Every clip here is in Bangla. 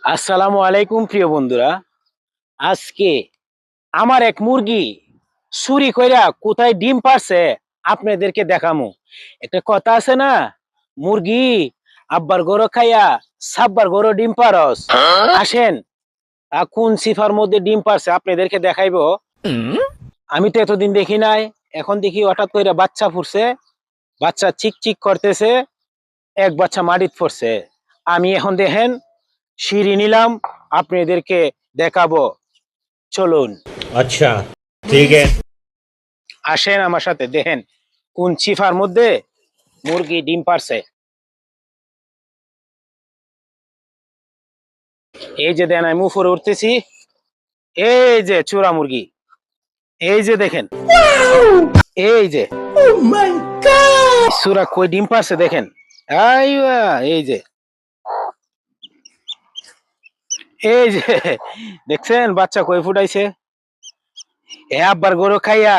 আসসালামু আলাইকুম প্রিয় বন্ধুরা। আজকে আমার এক মুরগি চুরি কইরা কোথায় ডিম পারছে আপনাদেরকে দেখামু। একটা কথা আছে না, মুরগি আব্বার গরো খাইয়া সাব্বার গরো ডিম পারস। আসেন, কোন সিফার মধ্যে ডিম পারছে আপনাদেরকে দেখাইবো। আমি তো এতদিন দেখি নাই, এখন দেখি হঠাৎ করে বাচ্চা ফুটছে, বাচ্চা চিক চিক করতেছে, এক বাচ্চা মাটিত পড়ছে। আমি এখন দেখেন সিঁড়ি নিলাম, আপনাদেরকে দেখাবো। চলুন, अच्छा ठीक है। আসেন আমার সাথে, দেখেন কোন চিফার মধ্যে মুরগি ডিম পারছে। এই যে দেন, আমি উপরে উঠতেছি, এই যে চূড়া মুরগি, এই যে দেখেন, এই যে চূড়া কই ডিম পারছে দেখেন। আইয়া, এই যে, এই যে দেখছেন বাচ্চা কই ফুটাইছে। এ আব্বার গরু খাইয়া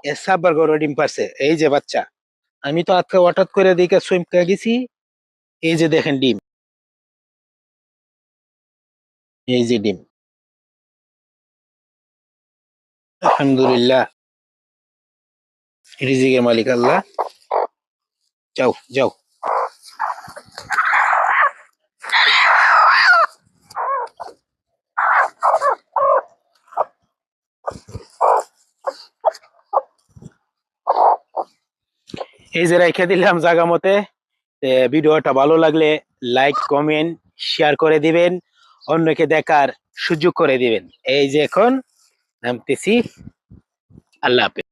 এ সাব্বার গরু ডিম পারছে। এই যে বাচ্চা, আমি তো আজকে হঠাৎ করে দিকে চমকে গেছি। এই যে দেখেন ডিম, এই যে ডিম। আলহামদুলিল্লাহ, রিজিকের মালিক আল্লাহ। যাও যাও। এই যে রেখে দিলাম জায়গা মতে। ভিডিওটা ভালো লাগলে লাইক কমেন্ট শেয়ার করে দিবেন, অন্যকে দেখার সুযোগ করে দিবেন। এই যে এখন নামতেছি। আল্লাহ হাফেজ।